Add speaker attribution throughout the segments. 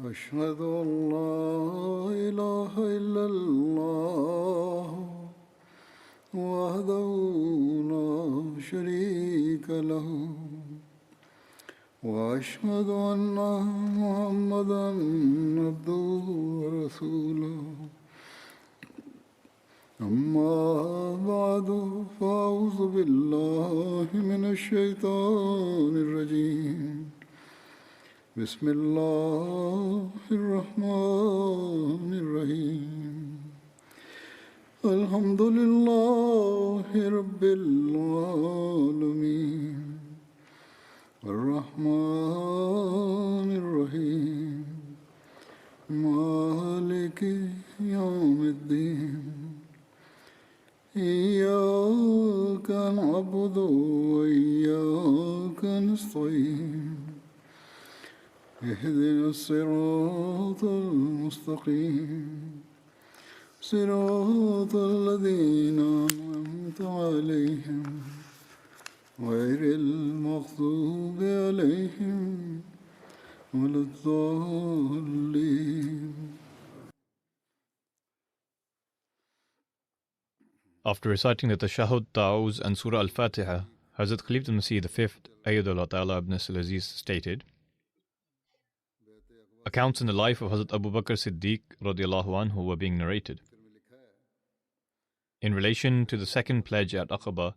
Speaker 1: أشهد أن لا إله إلا الله وحده لا شريك له وأشهد أن محمدا عبده ورسوله أما بعد فأعوذ بالله من الشيطان الرجيم بسم الله الرحمن الرحيم الحمد لله رب العالمين الرحمن الرحيم مالك يوم الدين إياك نعبد وإياك نستعين اهدنا الصراط المستقيم صراط الذين أنعمت عليهم غير المغضوب عليهم ولا الضالين.
Speaker 2: After reciting the Tashahhud, Ta'awuz and Surah Al-Fatiha, Hazrat Khalifatul Masih V, Ayyadullah Ta'ala ibn Aziz stated, accounts in the life of Hazrat Abu Bakr Siddiq radiallahu anhu were being narrated. In relation to the second pledge at Aqaba,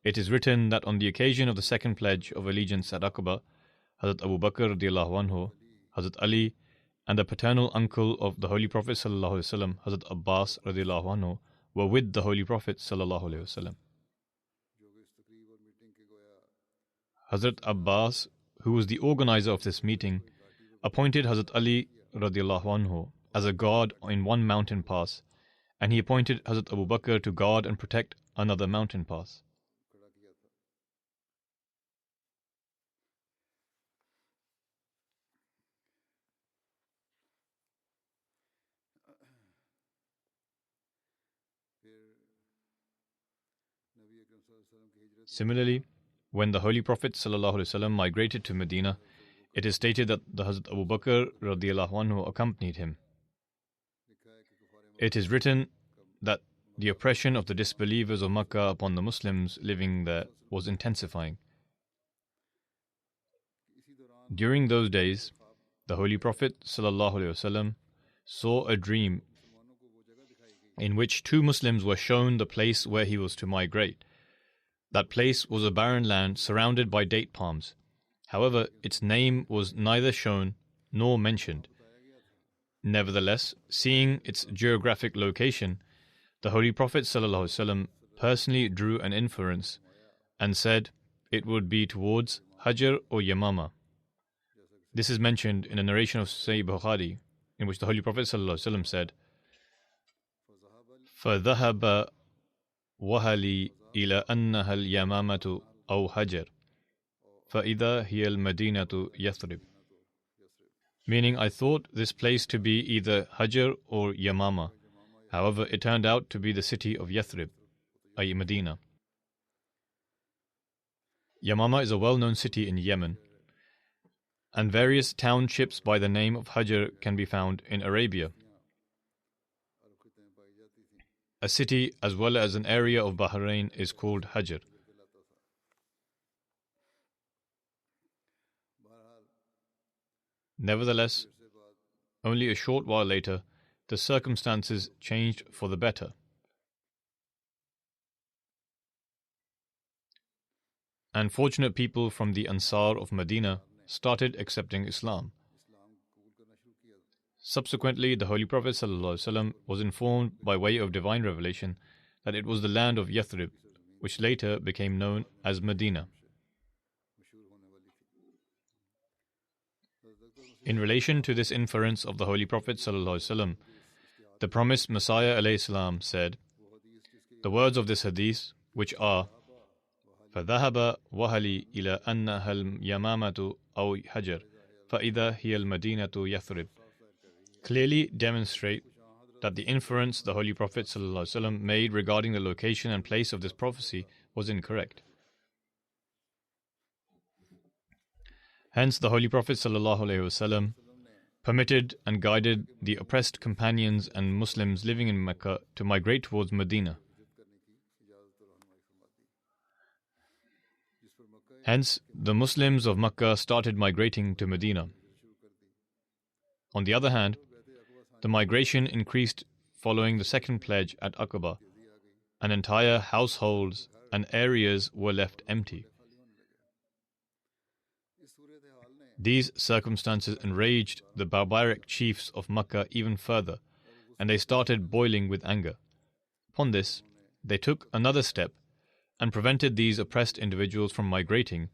Speaker 2: it is written that on the occasion of the second pledge of allegiance at Aqaba, Hazrat Abu Bakr radiallahu anhu, Hazrat Ali, and the paternal uncle of the Holy Prophet sallallahu alaihi wasallam, Hazrat Abbas radiallahu anhu, were with the Holy Prophet sallallahu alaihi wasallam. Hazrat Abbas, who was the organizer of this meeting, appointed Hazrat Ali radiallahu anhu as a guard in one mountain pass, and he appointed Hazrat Abu Bakr to guard and protect another mountain pass. Similarly, when the Holy Prophet ﷺ migrated to Medina, it is stated that the Hazrat Abu Bakr radiallahu anhu accompanied him. It is written that the oppression of the disbelievers of Makkah upon the Muslims living there was intensifying. During those days, the Holy Prophet ﷺ saw a dream in which two Muslims were shown the place where he was to migrate. That place was a barren land surrounded by date palms. However, its name was neither shown nor mentioned. Nevertheless, seeing its geographic location, the Holy Prophet ﷺ personally drew an inference and said it would be towards Hajar or Yamama. This is mentioned in a narration of Sahih Bukhari, in which the Holy Prophet ﷺ said, فَذَهَبَ وَهَلِي إِلَى أَنَّهَا الْيَمَامَةُ أَوْ هَجَرٌ فَإِذَا هِيَ الْمَدِينَةُ يَثْرِبُ. Meaning, I thought this place to be either Hajar or Yamama. However, it turned out to be the city of Yathrib, i.e. Medina. Yamama is a well-known city in Yemen, and various townships by the name of Hajar can be found in Arabia. A city as well as an area of Bahrain is called Hajar. Nevertheless, only a short while later, the circumstances changed for the better. And fortunate people from the Ansar of Medina started accepting Islam. Subsequently, the Holy Prophet ﷺ was informed by way of divine revelation that it was the land of Yathrib, which later became known as Medina. In relation to this inference of the Holy Prophet ﷺ, the promised Messiah ﷺ said, the words of this hadith, which are, فَذَهَبَ وَهَلِي إِلَىٰ أَنَّهَا الْيَمَامَةُ أَوْ هَجَرٌ فَإِذَا هِيَ الْمَدِينَةُ يَثْرِبُ, clearly demonstrate that the inference the Holy Prophet ﷺ made regarding the location and place of this prophecy was incorrect. Hence, the Holy Prophet ﷺ permitted and guided the oppressed companions and Muslims living in Mecca to migrate towards Medina. Hence, the Muslims of Mecca started migrating to Medina. On the other hand, the migration increased following the second pledge at Aqaba, and entire households and areas were left empty. These circumstances enraged the barbaric chiefs of Mecca even further, and they started boiling with anger. Upon this, they took another step and prevented these oppressed individuals from migrating,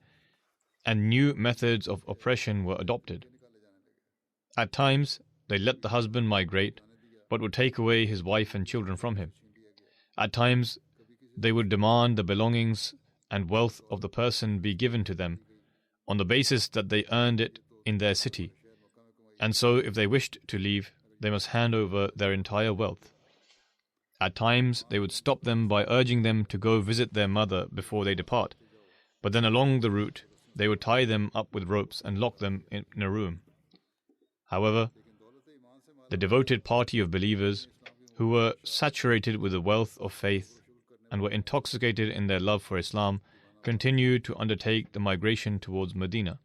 Speaker 2: and new methods of oppression were adopted. At times, they let the husband migrate, but would take away his wife and children from him. At times, they would demand the belongings and wealth of the person be given to them, on the basis that they earned it in their city, and so if they wished to leave, they must hand over their entire wealth. At times, they would stop them by urging them to go visit their mother before they depart, but then along the route, they would tie them up with ropes and lock them in a room. However, the devoted party of believers, who were saturated with the wealth of faith and were intoxicated in their love for Islam, continued to undertake the migration towards Medina.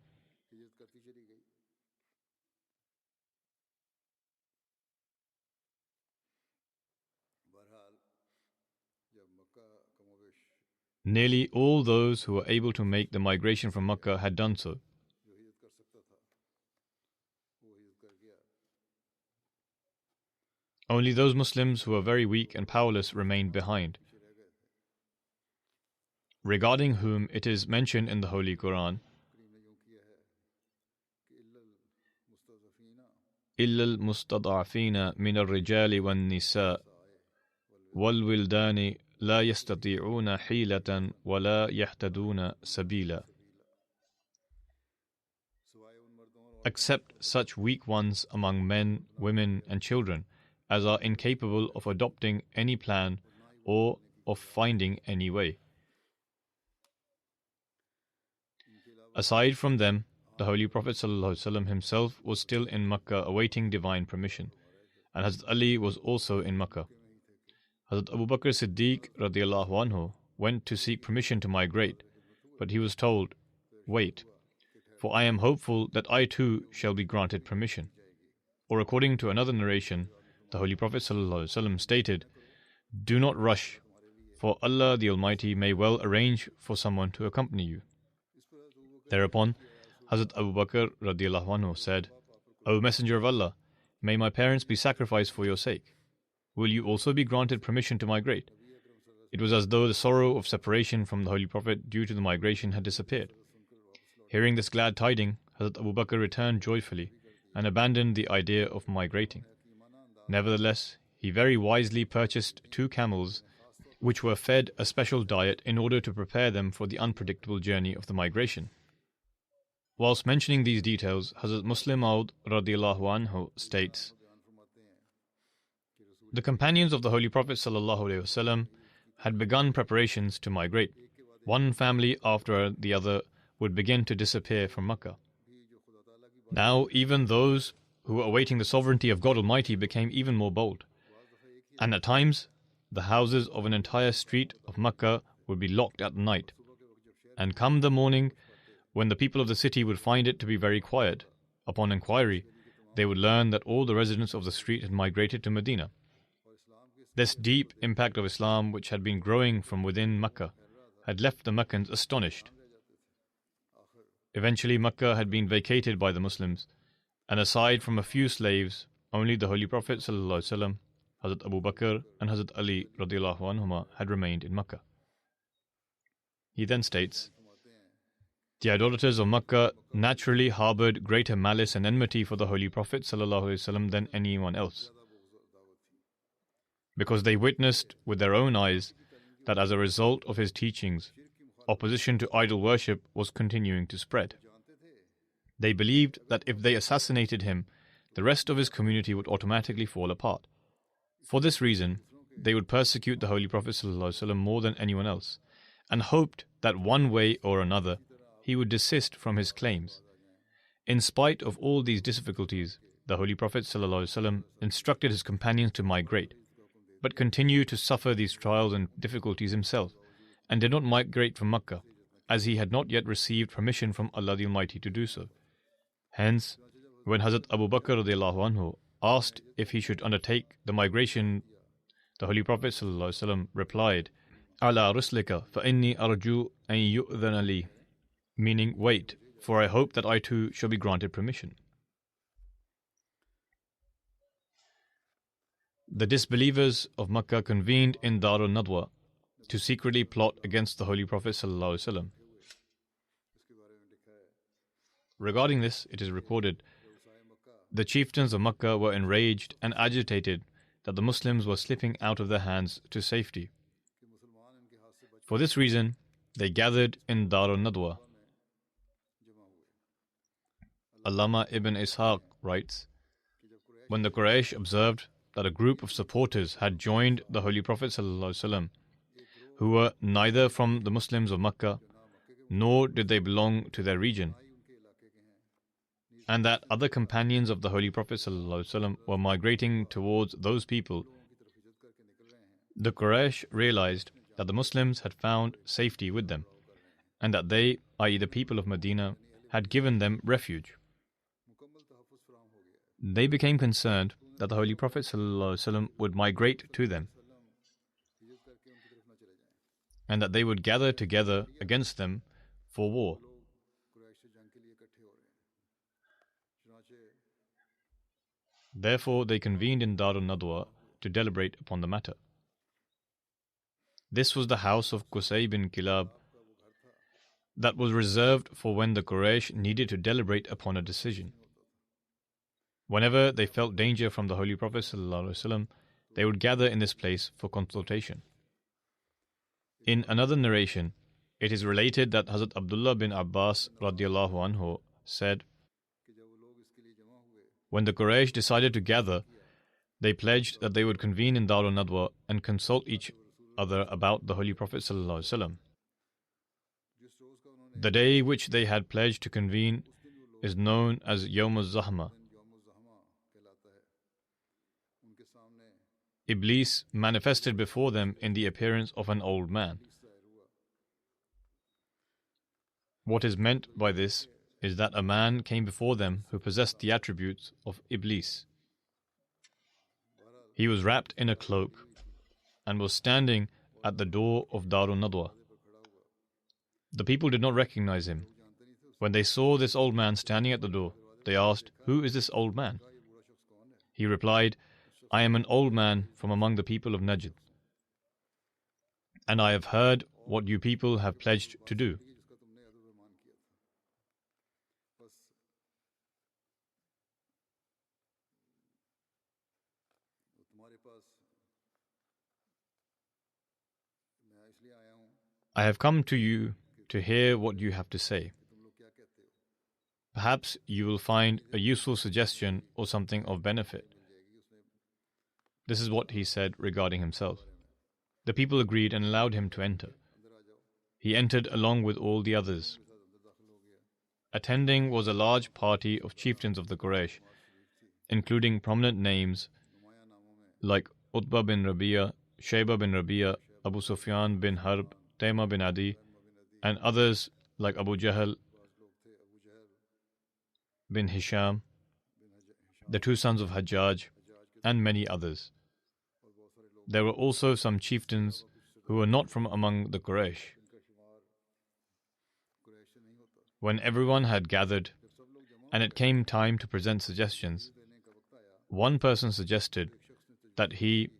Speaker 2: Nearly all those who were able to make the migration from Mecca had done so. Only those Muslims who were very weak and powerless remained behind, regarding whom it is mentioned in the Holy Quran, إِلَّا الْمُسْتَضْعَفِينَ مِنَ الرِّجَالِ وَالنِّسَاءِ وَالْوِلْدَانِ لَا يَسْتَطِيعُونَ حِيلَةً وَلَا يَهْتَدُونَ سَبِيلًا. Except such weak ones among men, women, and children as are incapable of adopting any plan or of finding any way. Aside from them, the Holy Prophet ﷺ himself was still in Mecca awaiting divine permission, and Hazrat Ali was also in Mecca. Hazrat Abu Bakr Siddiq radiallahu anhu went to seek permission to migrate, but he was told, "Wait, for I am hopeful that I too shall be granted permission." Or according to another narration, the Holy Prophet ﷺ stated, "Do not rush, for Allah the Almighty may well arrange for someone to accompany you." Thereupon, Hazrat Abu Bakr radiallahu anhu said, "O Messenger of Allah, may my parents be sacrificed for your sake. Will you also be granted permission to migrate?" It was as though the sorrow of separation from the Holy Prophet due to the migration had disappeared. Hearing this glad tiding, Hazrat Abu Bakr returned joyfully and abandoned the idea of migrating. Nevertheless, he very wisely purchased 2 camels, which were fed a special diet in order to prepare them for the unpredictable journey of the migration. Whilst mentioning these details, Hazrat Muslim Maud radiallahu anhu states, "The companions of the Holy Prophet ﷺ had begun preparations to migrate. One family after the other would begin to disappear from Mecca. Now even those who were awaiting the sovereignty of God Almighty became even more bold, and at times the houses of an entire street of Mecca would be locked at night, and come the morning when the people of the city would find it to be very quiet, upon inquiry, they would learn that all the residents of the street had migrated to Medina. This deep impact of Islam, which had been growing from within Mecca, had left the Meccans astonished. Eventually, Mecca had been vacated by the Muslims, and aside from a few slaves, only the Holy Prophet ﷺ, Hazrat Abu Bakr and Hazrat Ali radiallahu anhuma had remained in Mecca." He then states, "The idolaters of Mecca naturally harbored greater malice and enmity for the Holy Prophet ﷺ than anyone else, because they witnessed with their own eyes that as a result of his teachings, opposition to idol worship was continuing to spread. They believed that if they assassinated him, the rest of his community would automatically fall apart. For this reason, they would persecute the Holy Prophet ﷺ more than anyone else, and hoped that one way or another he would desist from his claims. In spite of all these difficulties, the Holy Prophet ﷺ instructed his companions to migrate, but continued to suffer these trials and difficulties himself, and did not migrate from Makkah, as he had not yet received permission from Allah the Almighty to do so. Hence, when Hazrat Abu Bakr radiallahu anhu asked if he should undertake the migration, the Holy Prophet ﷺ replied, Ala ruslika fa inni arju an yu'dhana li, meaning, wait, for I hope that I too shall be granted permission. The disbelievers of Makkah convened in Darul Nadwa to secretly plot against the Holy Prophet ﷺ. Regarding this, it is recorded, the chieftains of Makkah were enraged and agitated that the Muslims were slipping out of their hands to safety. For this reason, they gathered in Darul Nadwa. Allama ibn Ishaq writes, when the Quraysh observed that a group of supporters had joined the Holy Prophet ﷺ, who were neither from the Muslims of Makkah, nor did they belong to their region, and that other companions of the Holy Prophet ﷺ were migrating towards those people, the Quraysh realized that the Muslims had found safety with them, and that they, i.e. the people of Medina, had given them refuge. They became concerned that the Holy Prophet ﷺ would migrate to them, and that they would gather together against them for war. Therefore, they convened in Darul Nadwa to deliberate upon the matter. This was the house of Qusay bin Kilab that was reserved for when the Quraysh needed to deliberate upon a decision. Whenever they felt danger from the Holy Prophet ﷺ, they would gather in this place for consultation. In another narration, it is related that Hazrat Abdullah bin Abbas radiallahu anhu said, when the Quraysh decided to gather, they pledged that they would convene in Darul Nadwa and consult each other about the Holy Prophet ﷺ. The day which they had pledged to convene is known as Yawm al-Zahma. Iblis manifested before them in the appearance of an old man. What is meant by this is that a man came before them who possessed the attributes of Iblis. He was wrapped in a cloak and was standing at the door of Darul Nadwa. The people did not recognize him. When they saw this old man standing at the door, they asked, "Who is this old man?" He replied, "I am an old man from among the people of Najd, and I have heard what you people have pledged to do. I have come to you to hear what you have to say. Perhaps you will find a useful suggestion or something of benefit." This is what he said regarding himself. The people agreed and allowed him to enter. He entered along with all the others. Attending was a large party of chieftains of the Quraysh, including prominent names like Utbah bin Rabi'a, Shaybah bin Rabi'a, Abu Sufyan bin Harb, Taymah bin Adi, and others like Abu Jahl bin Hisham, the two sons of Hajjaj, and many others. There were also some chieftains who were not from among the Quraysh. When everyone had gathered, and it came time to present suggestions, one person suggested that he,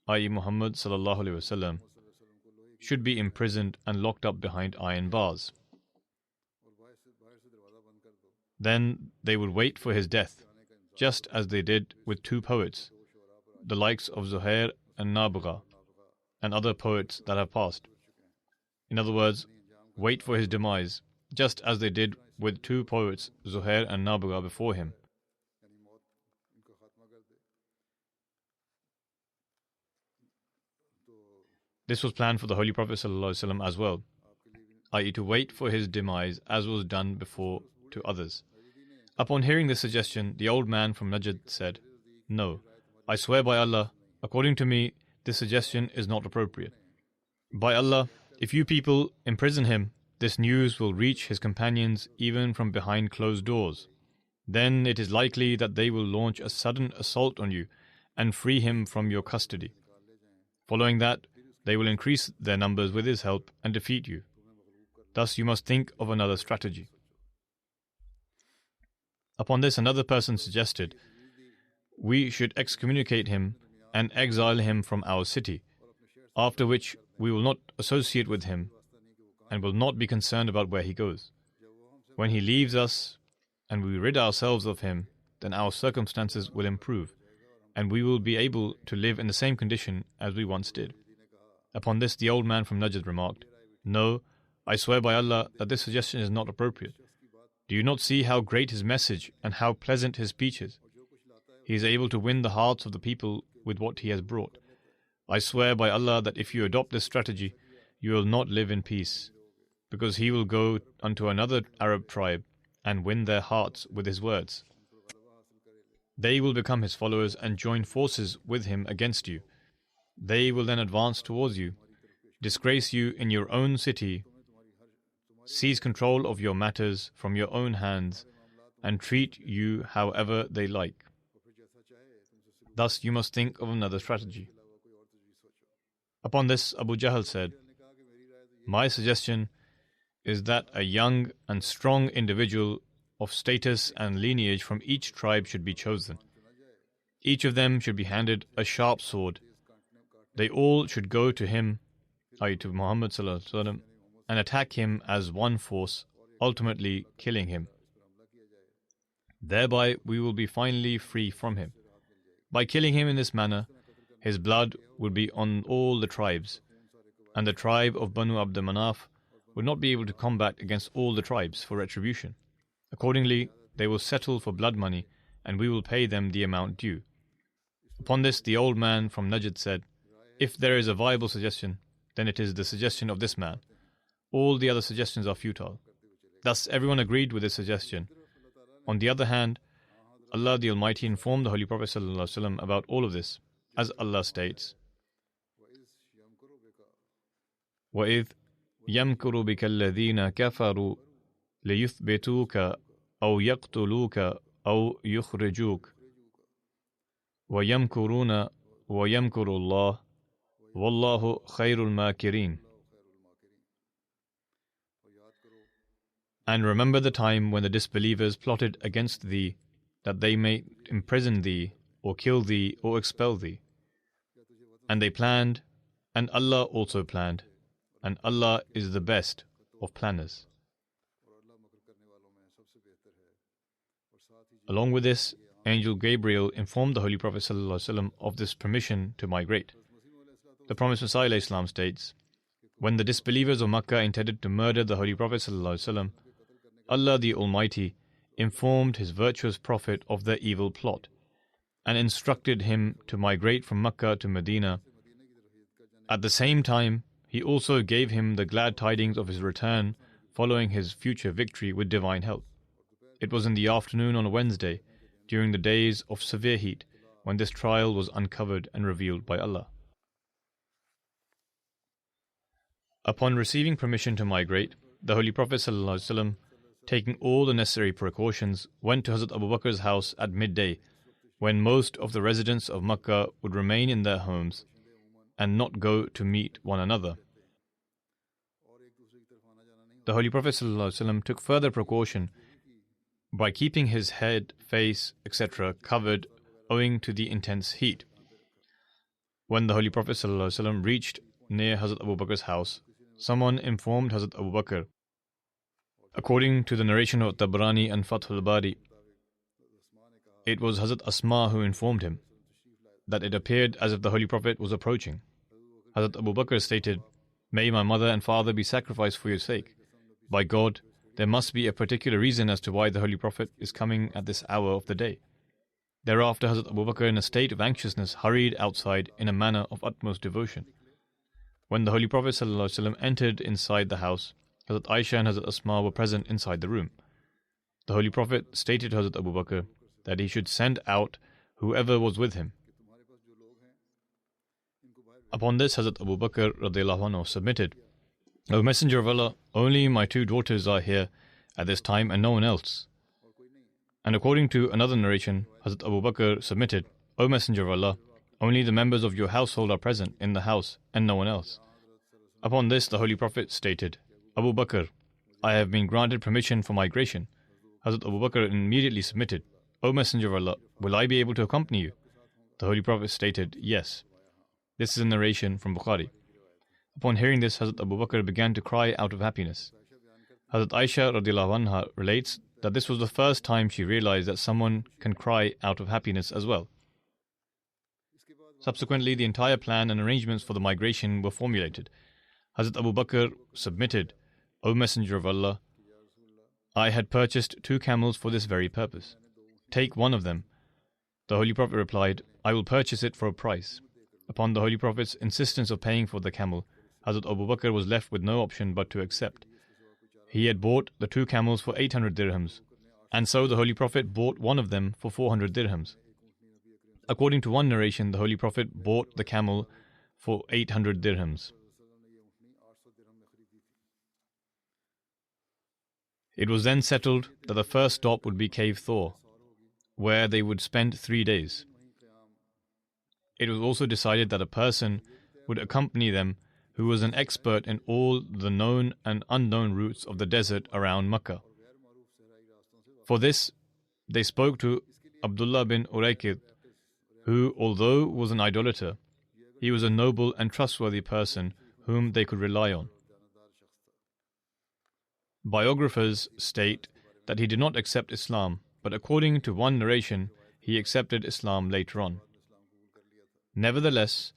Speaker 2: i.e. Muhammad sallallahu alaihi wasallam, should be imprisoned and locked up behind iron bars. Then they would wait for his death, just as they did with two poets, the likes of Zuhair and Nabgha, and other poets that have passed. In other words, wait for his demise, just as they did with two poets, Zuhair and Nabgha, before him. This was planned for the Holy Prophet ﷺ as well, i.e. to wait for his demise as was done before to others. Upon hearing this suggestion, the old man from Najd said, "No, I swear by Allah, according to me, this suggestion is not appropriate. By Allah, if you people imprison him, this news will reach his companions even from behind closed doors. Then it is likely that they will launch a sudden assault on you and free him from your custody. Following that, they will increase their numbers with his help and defeat you. Thus you must think of another strategy." Upon this, another person suggested, "We should excommunicate him and exile him from our city, after which we will not associate with him and will not be concerned about where he goes. When he leaves us and we rid ourselves of him, then our circumstances will improve, and we will be able to live in the same condition as we once did." Upon this, the old man from Najd remarked, "No, I swear by Allah that this suggestion is not appropriate. Do you not see how great his message and how pleasant his speech is? He is able to win the hearts of the people with what he has brought. I swear by Allah that if you adopt this strategy, you will not live in peace, because he will go unto another Arab tribe and win their hearts with his words. They will become his followers and join forces with him against you. They will then advance towards you, disgrace you in your own city, seize control of your matters from your own hands, and treat you however they like. Thus you must think of another strategy." Upon this, Abu Jahl said, "My suggestion is that a young and strong individual of status and lineage from each tribe should be chosen. Each of them should be handed a sharp sword. They all should go to him, i.e. to Muhammad ﷺ, and attack him as one force, ultimately killing him. Thereby we will be finally free from him. By killing him in this manner, his blood will be on all the tribes, and the tribe of Banu Abd Manaf would not be able to combat against all the tribes for retribution. Accordingly, they will settle for blood money, and we will pay them the amount due." Upon this, the old man from Najd said, "If there is a viable suggestion, then it is the suggestion of this man. All the other suggestions are futile." Thus everyone agreed with this suggestion. On the other hand, Allah the Almighty informed the Holy Prophet ﷺ about all of this, as Allah states, وَإِذْ يَمْكُرُ بِكَ الَّذِينَ كَفَرُوا لِيُثْبِتُوكَ أَوْ يَقْتُلُوكَ أَوْ يُخْرِجُوكَ وَيَمْكُرُونَ وَيَمْكُرُ اللَّهُ وَاللَّهُ خَيْرُ الْمَاكِرِينَ. And remember the time when the disbelievers plotted against thee, that they may imprison thee, or kill thee, or expel thee. And they planned, and Allah also planned, and Allah is the best of planners. Along with this, Angel Gabriel informed the Holy Prophet ﷺ of this permission to migrate. The Promised Messiah ﷺ states, "When the disbelievers of Makkah intended to murder the Holy Prophet ﷺ, Allah the Almighty informed His virtuous Prophet of their evil plot, and instructed him to migrate from Makkah to Medina. At the same time, He also gave him the glad tidings of his return following his future victory with divine help. It was in the afternoon on a Wednesday, during the days of severe heat, when this trial was uncovered and revealed by Allah." Upon receiving permission to migrate, the Holy Prophet ﷺ, taking all the necessary precautions, went to Hazrat Abu Bakr's house at midday, when most of the residents of Makkah would remain in their homes and not go to meet one another. The Holy Prophet ﷺ took further precaution by keeping his head, face, etc. covered owing to the intense heat. When the Holy Prophet ﷺ reached near Hazrat Abu Bakr's house, someone informed Hazrat Abu Bakr. According to the narration of Tabrani and Fathul Bari, it was Hazrat Asma who informed him that it appeared as if the Holy Prophet was approaching. Hazrat Abu Bakr stated, "May my mother and father be sacrificed for your sake. By God, there must be a particular reason as to why the Holy Prophet is coming at this hour of the day." Thereafter, Hazrat Abu Bakr, in a state of anxiousness, hurried outside in a manner of utmost devotion. When the Holy Prophet ﷺ entered inside the house, Hazrat Aisha and Hazrat Asma were present inside the room. the Holy Prophet stated to Hazrat Abu Bakr that he should send out whoever was with him. Upon this, Hazrat Abu Bakr radiallahu anhu submitted, O Messenger of Allah, only my 2 daughters are here at this time and no one else. And according to another narration, Hazrat Abu Bakr submitted, O Messenger of Allah, only the members of your household are present in the house and no one else. Upon this, the Holy Prophet stated, Abu Bakr, I have been granted permission for migration. Hazrat Abu Bakr immediately submitted, O Messenger of Allah, will I be able to accompany you? The Holy Prophet stated, yes. This is a narration from Bukhari. Upon hearing this, Hazrat Abu Bakr began to cry out of happiness. Hazrat Aisha radiallahu anha relates that this was the first time she realized that someone can cry out of happiness as well. Subsequently, the entire plan and arrangements for the migration were formulated. Hazrat Abu Bakr submitted, O Messenger of Allah, I had purchased 2 camels for this very purpose. Take one of them. The Holy Prophet replied, I will purchase it for a price. Upon the Holy Prophet's insistence of paying for the camel, Hazrat Abu Bakr was left with no option but to accept. He had bought the 2 camels for 800 dirhams, and so the Holy Prophet bought one of them for 400 dirhams. According to one narration, the Holy Prophet bought the camel for 800 dirhams. It was then settled that the first stop would be Cave Thor, where they would spend 3 days. It was also decided that a person would accompany them who was an expert in all the known and unknown routes of the desert around Makkah. For this, they spoke to Abdullah bin Uraykid, who, although was an idolater, he was a noble and trustworthy person whom they could rely on. Biographers state that he did not accept Islam, but according to one narration, he accepted Islam later on. Nevertheless,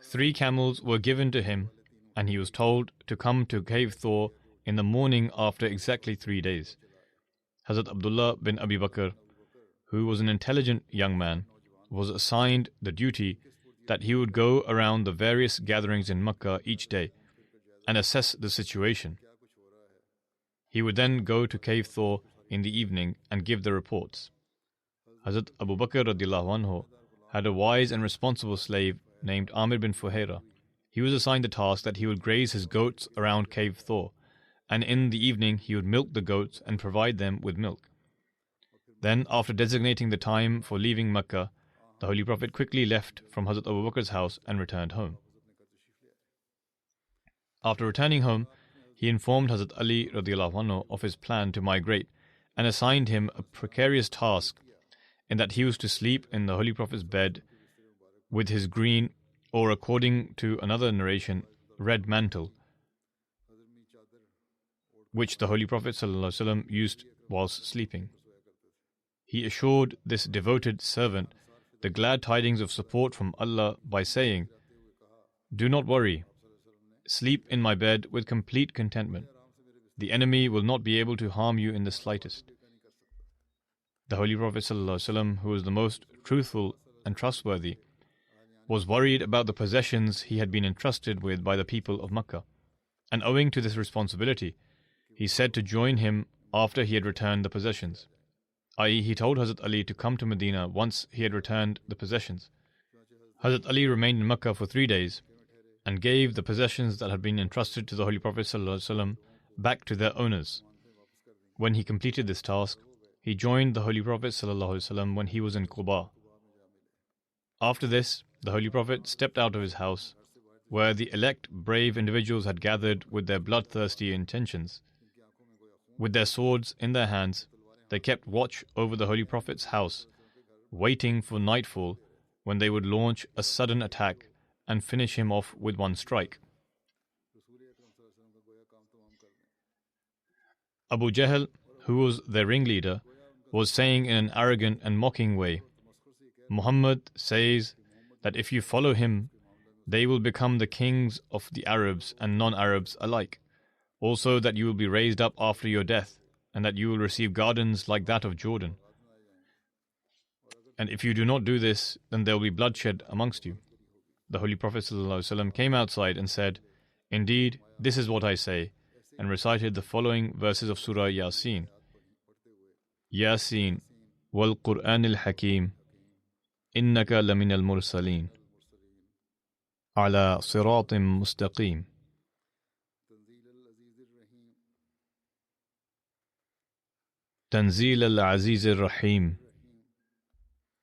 Speaker 2: 3 camels were given to him, and he was told to come to Cave Thor in the morning after exactly 3 days. Hazrat Abdullah bin Abi Bakr, who was an intelligent young man, was assigned the duty that he would go around the various gatherings in Makkah each day and assess the situation. He would then go to Cave Thor in the evening and give the reports. Hazrat Abu Bakr radiallahu anhu had a wise and responsible slave named Amir bin Fuhaira. He was assigned the task that he would graze his goats around Cave Thor, and in the evening he would milk the goats and provide them with milk. Then, after designating the time for leaving Makkah, the Holy Prophet quickly left from Hazrat Abu Bakr's house and returned home. After returning home, he informed Hazrat Ali radiallahu anhu of his plan to migrate and assigned him a precarious task in that he was to sleep in the Holy Prophet's bed with his green, or according to another narration, red mantle, which the Holy Prophet ﷺ used whilst sleeping. He assured this devoted servant the glad tidings of support from Allah by saying, Do not worry. Sleep in my bed with complete contentment. The enemy will not be able to harm you in the slightest. The Holy Prophet ﷺ, who was the most truthful and trustworthy, was worried about the possessions he had been entrusted with by the people of Makkah, and owing to this responsibility, he said to join him after he had returned the possessions, i.e., he told Hazrat Ali to come to Medina once he had returned the possessions. Hazrat Ali remained in Makkah for 3 days and gave the possessions that had been entrusted to the Holy Prophet ﷺ back to their owners. When he completed this task, he joined the Holy Prophet ﷺ when he was in Quba. After this, the Holy Prophet stepped out of his house, where the elect brave individuals had gathered with their bloodthirsty intentions. With their swords in their hands, they kept watch over the Holy Prophet's house, waiting for nightfall when they would launch a sudden attack and finish him off with one strike. Abu Jahl, who was their ringleader, was saying in an arrogant and mocking way, Muhammad says that if you follow him, they will become the kings of the Arabs and non-Arabs alike. Also that you will be raised up after your death, and that you will receive gardens like that of Jordan. And if you do not do this, then there will be bloodshed amongst you. The Holy Prophet ﷺ came outside and said, Indeed, this is what I say, and recited the following verses of Surah Yasin. Yasin wal Qur'an al Hakim innaka lamin al mursaleen ala siratim mustaqim. تنزيل العزيز الرحيم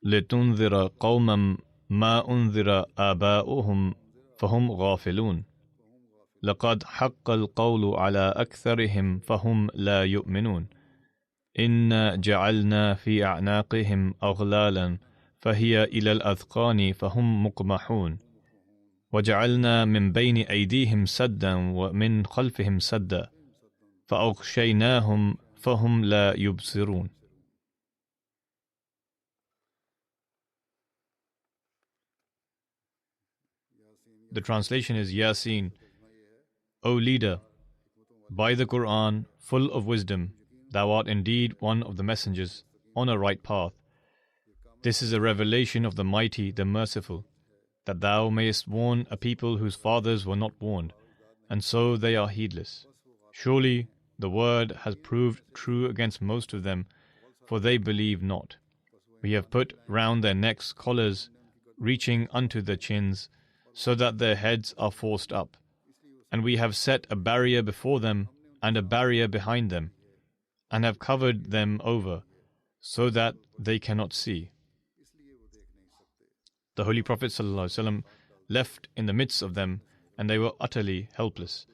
Speaker 2: لتنذر قوما ما أنذر آباؤهم فهم غافلون لقد حق القول على أكثرهم فهم لا يؤمنون إنا جعلنا في أعناقهم أغلالا فهي إلى الأذقان فهم مقمحون وجعلنا من بين أيديهم سدا ومن خلفهم سدا فأغشيناهم فهم لا يبصرون. The translation is Yasin, O leader, by the Quran, full of wisdom, thou art indeed one of the messengers on a right path. This is a revelation of the Mighty, the Merciful, that thou mayest warn a people whose fathers were not warned, and so they are heedless. Surely the word has proved true against most of them, for they believe not. We have put round their necks collars reaching unto their chins, so that their heads are forced up. And we have set a barrier before them and a barrier behind them, and have covered them over, so that they cannot see. The Holy Prophet ﷺ left in the midst of them, and they were utterly helpless.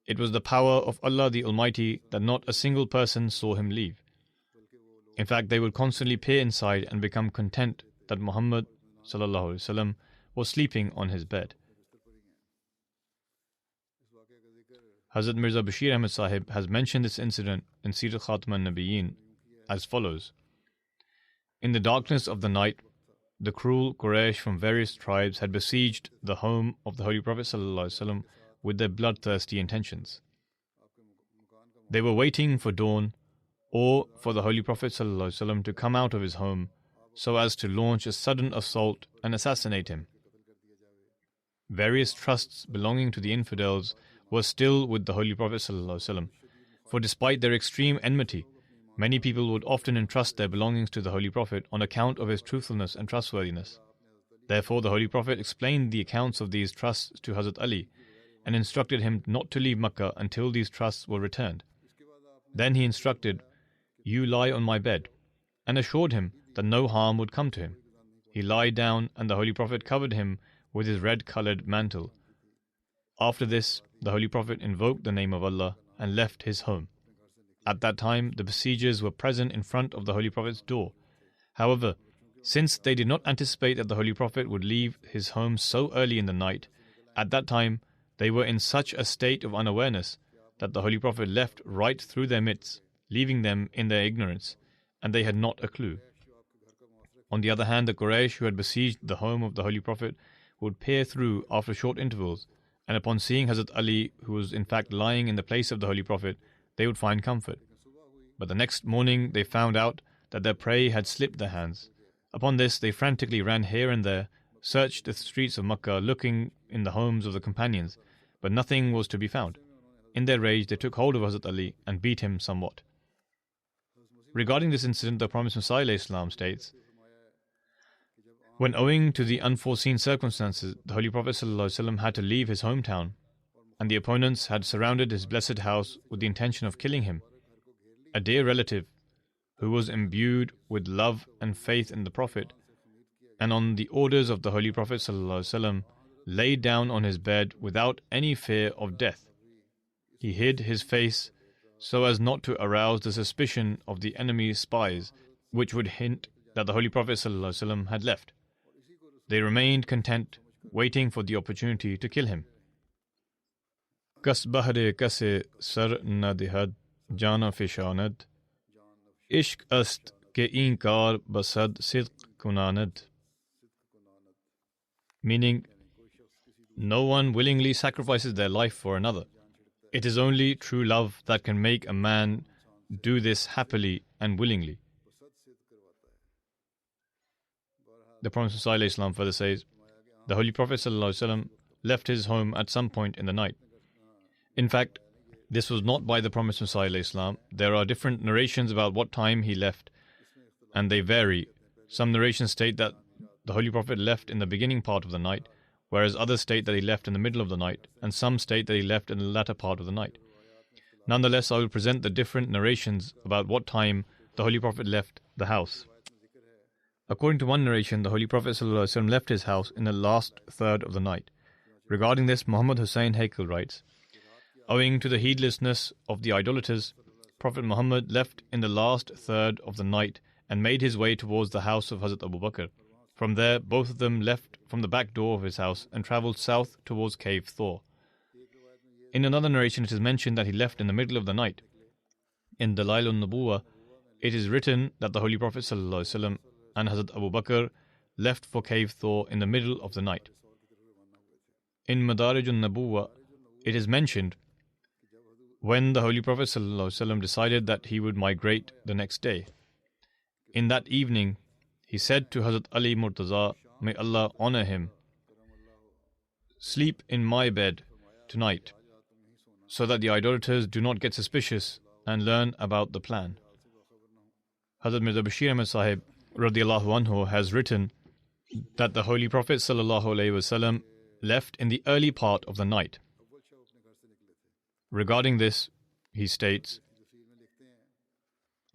Speaker 2: It was the power of Allah the Almighty that not a single person saw him leave. In fact, they would constantly peer inside and become content that Muhammad ﷺ was sleeping on his bed. Hazrat Mirza Bashir Ahmad Sahib has mentioned this incident in Sirat Khatam al-Nabiyyin as follows. In the darkness of the night, the cruel Quraysh from various tribes had besieged the home of the Holy Prophet ﷺ with their bloodthirsty intentions. They were waiting for dawn or for the Holy Prophet ﷺ to come out of his home so as to launch a sudden assault and assassinate him. Various trusts belonging to the infidels were still with the Holy Prophet ﷺ, for despite their extreme enmity, many people would often entrust their belongings to the Holy Prophet on account of his truthfulness and trustworthiness. Therefore, the Holy Prophet explained the accounts of these trusts to Hazrat Ali and instructed him not to leave Makkah until these trusts were returned. Then he instructed, "You lie on my bed," and assured him that no harm would come to him. He lied down, and the Holy Prophet covered him with his red-colored mantle. After this, the Holy Prophet invoked the name of Allah and left his home. At that time, the besiegers were present in front of the Holy Prophet's door. However, since they did not anticipate that the Holy Prophet would leave his home so early in the night, at that time they were in such a state of unawareness that the Holy Prophet left right through their midst, leaving them in their ignorance, and they had not a clue. On the other hand, the Quraysh who had besieged the home of the Holy Prophet would peer through after short intervals, and upon seeing Hazrat Ali, who was in fact lying in the place of the Holy Prophet, they would find comfort. But the next morning they found out that their prey had slipped their hands. Upon this, they frantically ran here and there, searched the streets of Makkah, looking in the homes of the companions, but nothing was to be found. In their rage, they took hold of Hazrat Ali and beat him somewhat. Regarding this incident, the Promised Messiah ﷺ states, when owing to the unforeseen circumstances, the Holy Prophet ﷺ had to leave his hometown, and the opponents had surrounded his blessed house with the intention of killing him, a dear relative who was imbued with love and faith in the Prophet, and on the orders of the Holy Prophet ﷺ, laid down on his bed without any fear of death. He hid his face so as not to arouse the suspicion of the enemy's spies, which would hint that the Holy Prophet ﷺ had left. They remained content, waiting for the opportunity to kill him. Kas bahre kase sar na dihad jana fishanad, ishq ast ke inkar basad sidq kunanad. Meaning, no one willingly sacrifices their life for another. It is only true love that can make a man do this happily and willingly. The Prophet ﷺ further says, the Holy Prophet ﷺ left his home at some point in the night. In fact, this was not by the Prophet ﷺ. There are different narrations about what time he left, and they vary. Some narrations state that the Holy Prophet left in the beginning part of the night, whereas others state that he left in the middle of the night, and some state that he left in the latter part of the night. Nonetheless, I will present the different narrations about what time the Holy Prophet left the house. According to one narration, the Holy Prophet ﷺ left his house in the last third of the night. Regarding this, Muhammad Hussain Haykal writes, owing to the heedlessness of the idolaters, Prophet Muhammad left in the last third of the night and made his way towards the house of Hazrat Abu Bakr. From there, both of them left from the back door of his house and travelled south towards Cave Thor. In another narration, it is mentioned that he left in the middle of the night. In Dalail al-Nubuwah, it is written that the Holy Prophet ﷺ and Hazrat Abu Bakr left for Cave Thor in the middle of the night. In Madarij al-Nubuwah, it is mentioned when the Holy Prophet ﷺ decided that he would migrate the next day. In that evening, he said to Hazrat Ali Murtaza, may Allah honor him, sleep in my bed tonight, so that the idolaters do not get suspicious and learn about the plan. Hazrat Mirza Bashir Ahmad Sahib radiyallahu anhu has written that the Holy Prophet ﷺ left in the early part of the night. Regarding this, he states,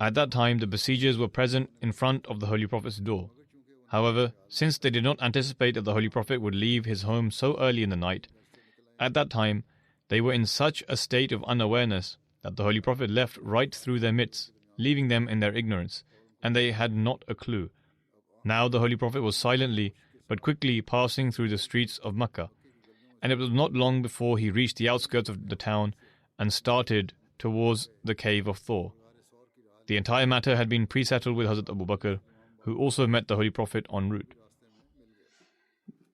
Speaker 2: at that time the besiegers were present in front of the Holy Prophet's door. However, since they did not anticipate that the Holy Prophet would leave his home so early in the night, at that time they were in such a state of unawareness that the Holy Prophet left right through their midst, leaving them in their ignorance, and they had not a clue. Now the Holy Prophet was silently but quickly passing through the streets of Makkah, and it was not long before he reached the outskirts of the town and started towards the cave of Thor. The entire matter had been pre-settled with Hazrat Abu Bakr, who also met the Holy Prophet en route.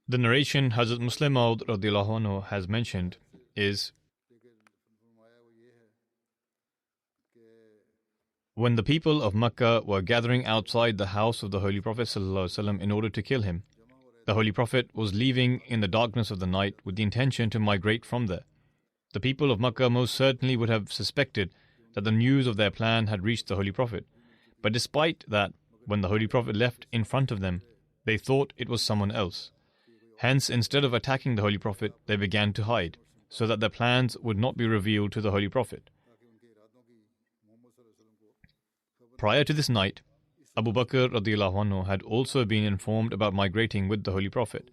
Speaker 2: The narration Hazrat Muslim Maud radiyallahu anhu has mentioned is, when the people of Makkah were gathering outside the house of the Holy Prophet ﷺ in order to kill him, the Holy Prophet was leaving in the darkness of the night with the intention to migrate from there. The people of Makkah most certainly would have suspected that the news of their plan had reached the Holy Prophet. But despite that, when the Holy Prophet left in front of them, they thought it was someone else. Hence, instead of attacking the Holy Prophet, they began to hide, so that their plans would not be revealed to the Holy Prophet. Prior to this night, Abu Bakr radiyallahu anhu had also been informed about migrating with the Holy Prophet,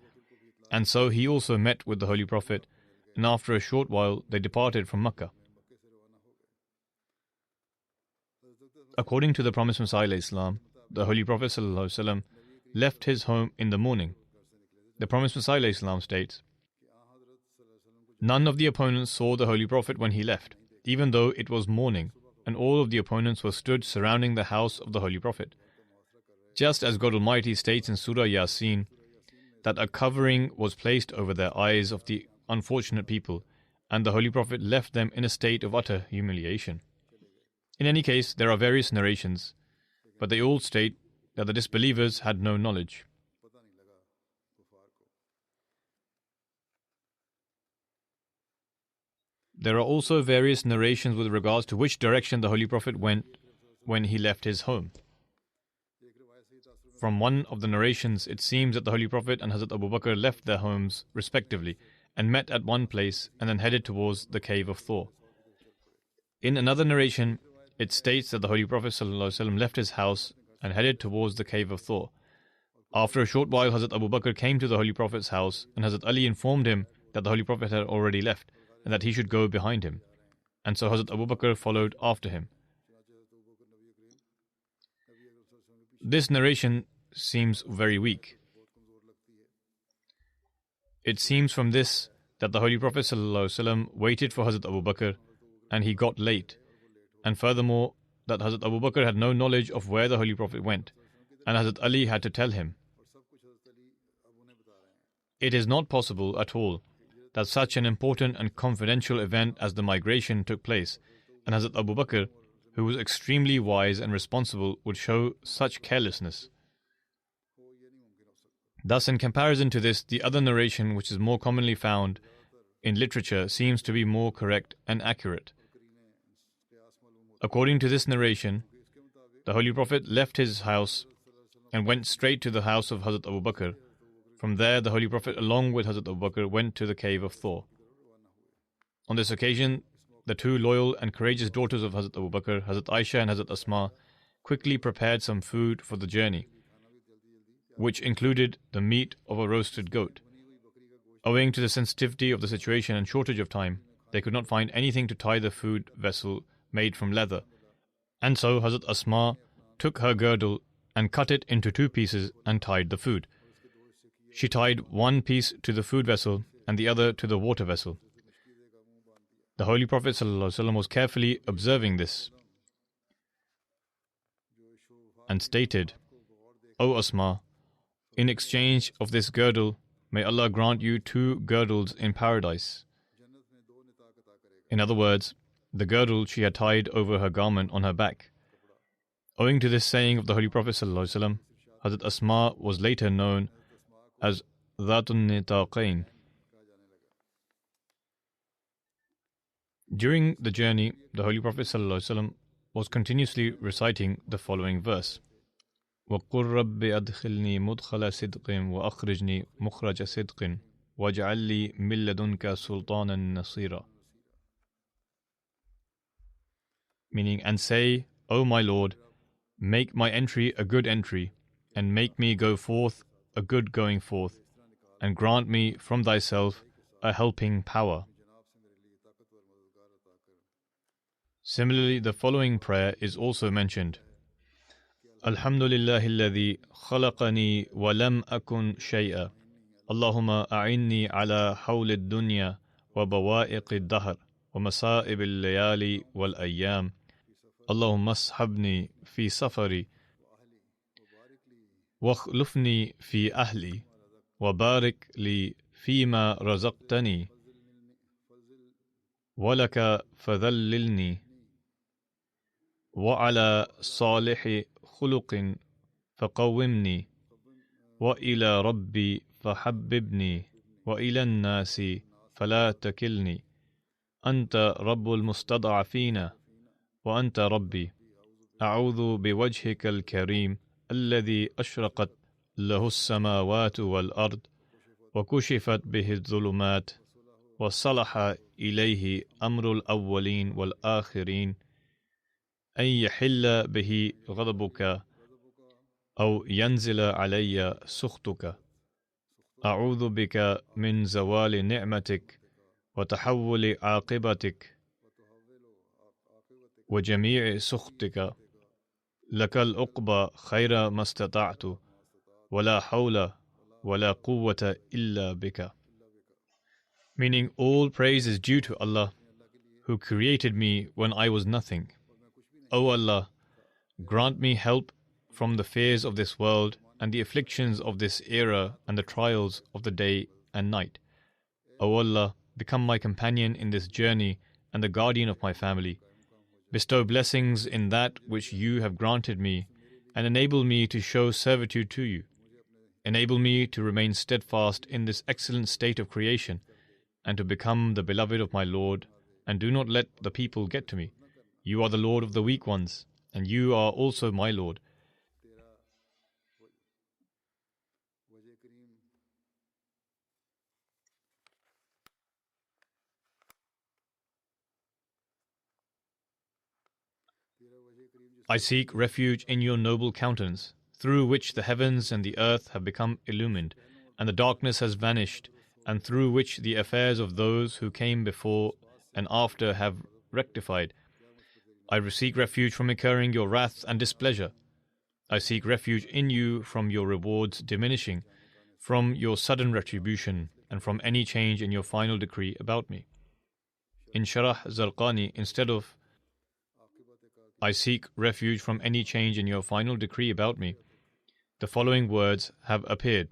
Speaker 2: and so he also met with the Holy Prophet, and after a short while they departed from Makkah. According to the promised Messiah Islam, the Holy Prophet ﷺ left his home in the morning. The promised Messiah Islam states, none of the opponents saw the Holy Prophet when he left, even though it was morning, and all of the opponents were stood surrounding the house of the Holy Prophet. Just as God Almighty states in Surah Yasin that a covering was placed over their eyes of the unfortunate people, and the Holy Prophet left them in a state of utter humiliation. In any case, there are various narrations, but they all state that the disbelievers had no knowledge. There are also various narrations with regards to which direction the Holy Prophet went when he left his home. From one of the narrations, it seems that the Holy Prophet and Hazrat Abu Bakr left their homes respectively and met at one place and then headed towards the cave of Thor. In another narration, it states that the Holy Prophet ﷺ left his house and headed towards the cave of Thor. After a short while, Hazrat Abu Bakr came to the Holy Prophet's house, and Hazrat Ali informed him that the Holy Prophet had already left and that he should go behind him. And so Hazrat Abu Bakr followed after him. This narration seems very weak. It seems from this that the Holy Prophet ﷺ waited for Hazrat Abu Bakr and he got late. And furthermore, that Hazrat Abu Bakr had no knowledge of where the Holy Prophet went, and Hazrat Ali had to tell him. It is not possible at all that such an important and confidential event as the migration took place, and Hazrat Abu Bakr, who was extremely wise and responsible, would show such carelessness. Thus, in comparison to this, the other narration, which is more commonly found in literature, seems to be more correct and accurate. According to this narration, The Holy Prophet left his house and went straight to the house of Hazrat Abu Bakr. From there, the Holy Prophet, along with Hazrat Abu Bakr, went to the cave of Thor. On this occasion, the two loyal and courageous daughters of Hazrat Abu Bakr, Hazrat Aisha and Hazrat Asma, quickly prepared some food for the journey, which included the meat of a roasted goat. Owing to the sensitivity of the situation and shortage of time, they could not find anything to tie the food vessel made from leather. And so Hazrat Asma took her girdle and cut it into two pieces and tied the food. She tied one piece to the food vessel and the other to the water vessel. The Holy Prophet ﷺ was carefully observing this and stated, "O Asma, in exchange of this girdle, may Allah grant you 2 girdles in paradise." In other words, the girdle she had tied over her garment on her back. Owing to this saying of the Holy Prophet ﷺ, Hazrat Asma was later known as Dhatun Nitaqain. During the journey, the Holy Prophet ﷺ was continuously reciting the following verse: وَقُلْ رَبِّ أَدْخِلْنِي مُدْخَلَ صِدْقٍ وَأَخْرِجْنِي مُخْرَجَ صِدْقٍ وَاجْعَلْ لِي مِن لَّدُنْكَ سُلْطَانًا نَصِيرًا. Meaning, and say, O my Lord, make my entry a good entry, and make me go forth a good going forth, and grant me from thyself a helping power. Similarly, the following prayer is also mentioned: Alhamdulillahi alladhi khalaqani wa lam akun shay'a. Allahumma a'inni ala hawli dunya wa bawa'iqi dahr wa masa'ib al-layali wal ayyam. Allahumma ashabni fi safari wa akhlufni fi ahli wa barik li fima razaqtani wa laka fadhallilni وعلى صالح خلق فقومني وإلى ربي فحببني وإلى الناس فلا تكلني أنت رب المستضعفين وأنت ربي أعوذ بوجهك الكريم الذي أشرقت له السماوات والأرض وكشفت به الظلمات وصلح إليه أمر الأولين والآخرين أن يحل به غضبك أو ينزل علي سخطك. أعوذ بك من زوال نعمتك وتحول عاقبتك وجميع سخطك. لك العقبى خير ما استطعت ولا حول ولا قوة إلا بك. Meaning, all praise is due to Allah, who created me when I was nothing. O Allah, grant me help from the fears of this world and the afflictions of this era and the trials of the day and night. O Allah, become my companion in this journey and the guardian of my family. Bestow blessings in that which you have granted me and enable me to show servitude to you. Enable me to remain steadfast in this excellent state of creation and to become the beloved of my Lord, and do not let the people get to me. You are the Lord of the weak ones, and you are also my Lord. I seek refuge in your noble countenance, through which the heavens and the earth have become illumined, and the darkness has vanished, and through which the affairs of those who came before and after have rectified. I seek refuge from incurring your wrath and displeasure. I seek refuge in you from your rewards diminishing, from your sudden retribution, and from any change in your final decree about me. In Sharah Zarqani, instead of I seek refuge from any change in your final decree about me, the following words have appeared: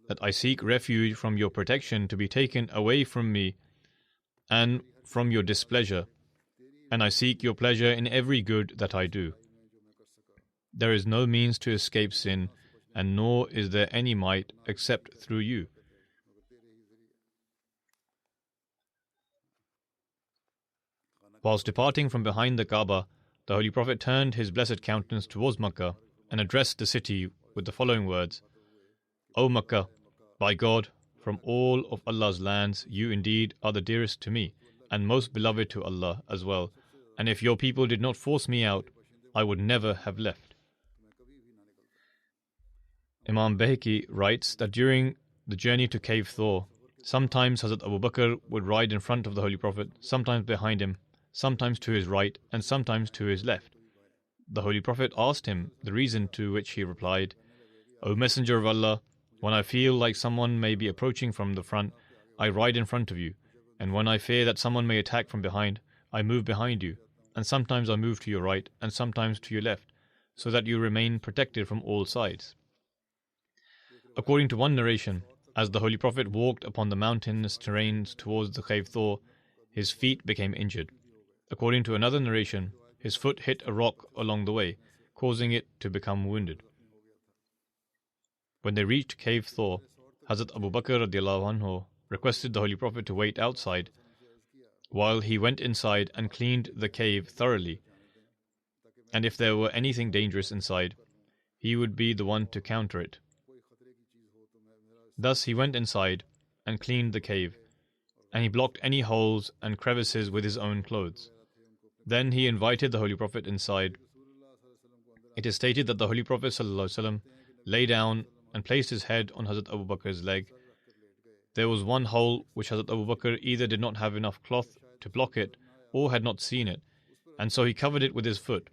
Speaker 2: that I seek refuge from your protection to be taken away from me and from your displeasure, and I seek your pleasure in every good that I do. There is no means to escape sin, and nor is there any might except through you. Whilst departing from behind the Kaaba, the Holy Prophet turned his blessed countenance towards Makkah and addressed the city with the following words: O Makkah, by God, from all of Allah's lands, you indeed are the dearest to me and most beloved to Allah as well. And if your people did not force me out, I would never have left. Imam Bayhaqi writes that during the journey to Cave Thor, sometimes Hazrat Abu Bakr would ride in front of the Holy Prophet, sometimes behind him, sometimes to his right, and sometimes to his left. The Holy Prophet asked him the reason, to which he replied, O Messenger of Allah, when I feel like someone may be approaching from the front, I ride in front of you, and when I fear that someone may attack from behind, I move behind you, and sometimes I move to your right, and sometimes to your left, so that you remain protected from all sides. According to one narration, as the Holy Prophet walked upon the mountainous terrains towards the Cave Thor, his feet became injured. According to another narration, his foot hit a rock along the way, causing it to become wounded. When they reached Cave Thor, Hazrat Abu Bakr radiallahu anhu requested the Holy Prophet to wait outside while he went inside and cleaned the cave thoroughly, and if there were anything dangerous inside, he would be the one to counter it. Thus he went inside and cleaned the cave, and he blocked any holes and crevices with his own clothes. Then he invited the Holy Prophet inside. It is stated that the Holy Prophet ﷺ lay down and placed his head on Hazrat Abu Bakr's leg. There was one hole which Hazrat Abu Bakr either did not have enough cloth to block it or had not seen it, and so he covered it with his foot.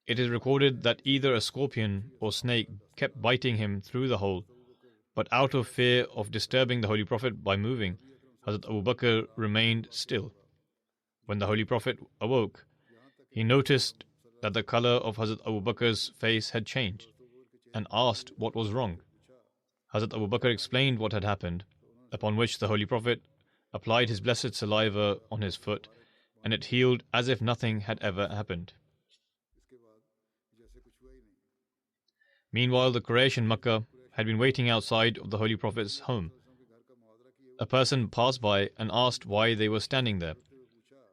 Speaker 2: It is recorded that either a scorpion or snake kept biting him through the hole, but out of fear of disturbing the Holy Prophet by moving, Hazrat Abu Bakr remained still. When the Holy Prophet awoke, he noticed that the color of Hazrat Abu Bakr's face had changed and asked what was wrong. Hazrat Abu Bakr explained what had happened, upon which the Holy Prophet applied his blessed saliva on his foot, and it healed as if nothing had ever happened. Meanwhile, the Quraysh in Makkah had been waiting outside of the Holy Prophet's home. A person passed by and asked why they were standing there.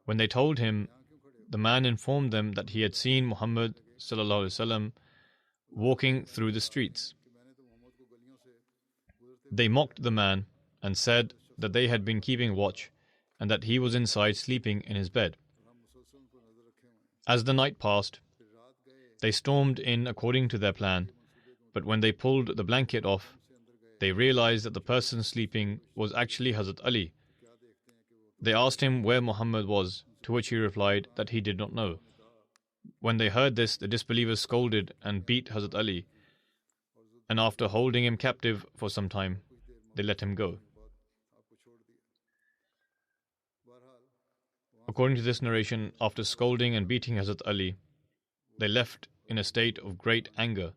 Speaker 2: When they told him, the man informed them that he had seen Muhammad ﷺ walking through the streets. They mocked the man and said that they had been keeping watch and that he was inside sleeping in his bed. As the night passed, they stormed in according to their plan, but when they pulled the blanket off, they realized that the person sleeping was actually Hazrat Ali. They asked him where Muhammad was, to which he replied that he did not know. When they heard this, the disbelievers scolded and beat Hazrat Ali, and after holding him captive for some time, they let him go. According to this narration, after scolding and beating Hazrat Ali, they left in a state of great anger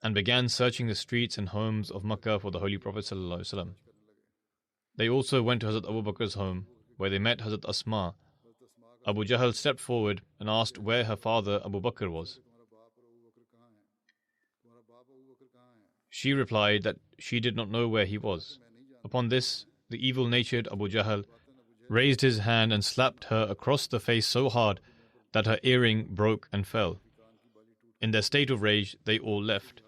Speaker 2: and began searching the streets and homes of Makkah for the Holy Prophet ﷺ. They also went to Hazrat Abu Bakr's home, where they met Hazrat Asma. Abu Jahl stepped forward and asked where her father Abu Bakr was. She replied that she did not know where he was. Upon this, the evil-natured Abu Jahl raised his hand and slapped her across the face so hard that her earring broke and fell. In their state of rage, they all left,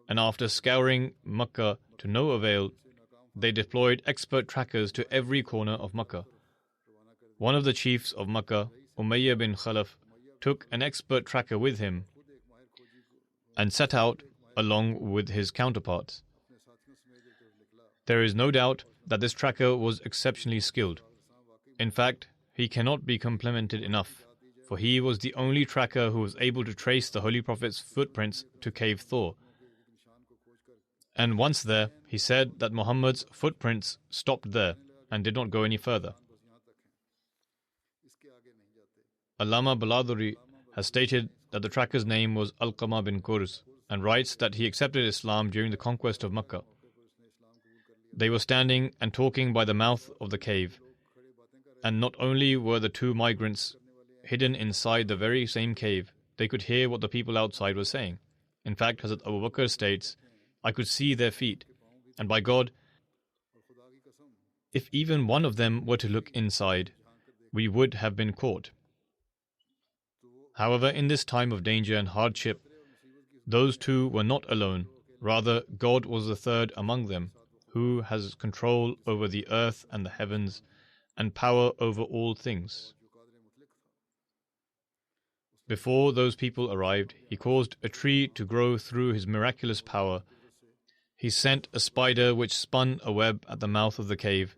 Speaker 2: and after scouring Makkah to no avail, they deployed expert trackers to every corner of Makkah. One of the chiefs of Makkah, Umayyah bin Khalaf, took an expert tracker with him and set out along with his counterparts. There is no doubt that this tracker was exceptionally skilled. In fact, he cannot be complimented enough, for he was the only tracker who was able to trace the Holy Prophet's footprints to Cave Thor. And once there, he said that Muhammad's footprints stopped there and did not go any further. Allama Baladuri has stated that the tracker's name was Alqama bin Qurs and writes that he accepted Islam during the conquest of Makkah. They were standing and talking by the mouth of the cave, and not only were the two migrants hidden inside the very same cave, they could hear what the people outside were saying. In fact, Hazrat Abu Bakr states, I could see their feet, and by God, if even one of them were to look inside, we would have been caught. However, in this time of danger and hardship, those two were not alone. Rather, God was the third among them, who has control over the earth and the heavens and power over all things. Before those people arrived, he caused a tree to grow through his miraculous power. He sent a spider which spun a web at the mouth of the cave,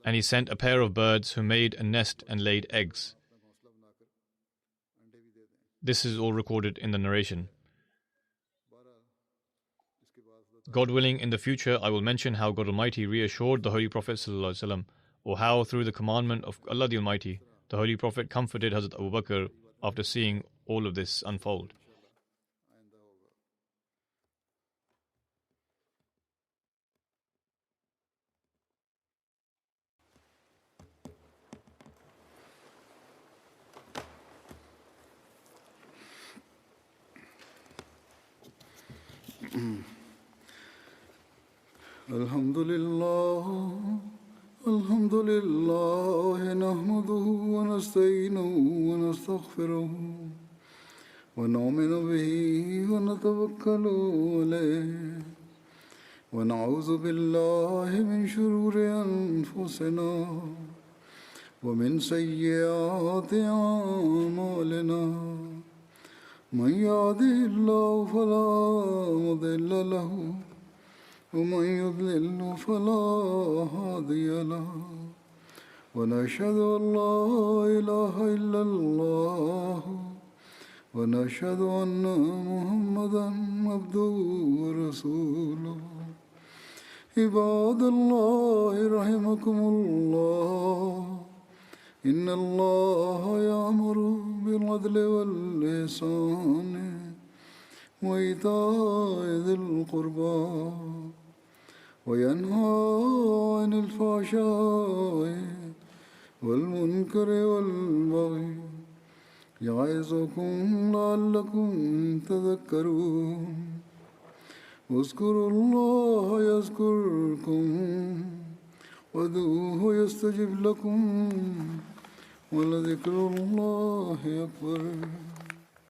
Speaker 2: and he sent a pair of birds who made a nest and laid eggs. This is all recorded in the narration. God willing, in the future I will mention how God Almighty reassured the Holy Prophet ﷺ, or how through the commandment of Allah the Almighty, the Holy Prophet comforted Hazrat Abu Bakr after seeing all of this unfold.
Speaker 1: الحمد لله نحمده ونستعينه ونستغفره ونؤمن به ونتوكل عليه ونعوذ بالله من شرور أنفسنا ومن سيئات أعمالنا من يهده الله فلا مضل له ومن يضلل فلا هادي له ونشهد أن لا إله إلا الله ونشهد أن محمدا عبده ورسوله عباد الله رحمكم الله إن الله يأمر بالعدل والإحسان وإيتاء ذي القربى وينهى عن الفحشاء والمنكر والبغي يعظكم لعلكم تذكرون اذكروا الله يذكركم وادعوه يستجب لكم ولذكر الله أكبر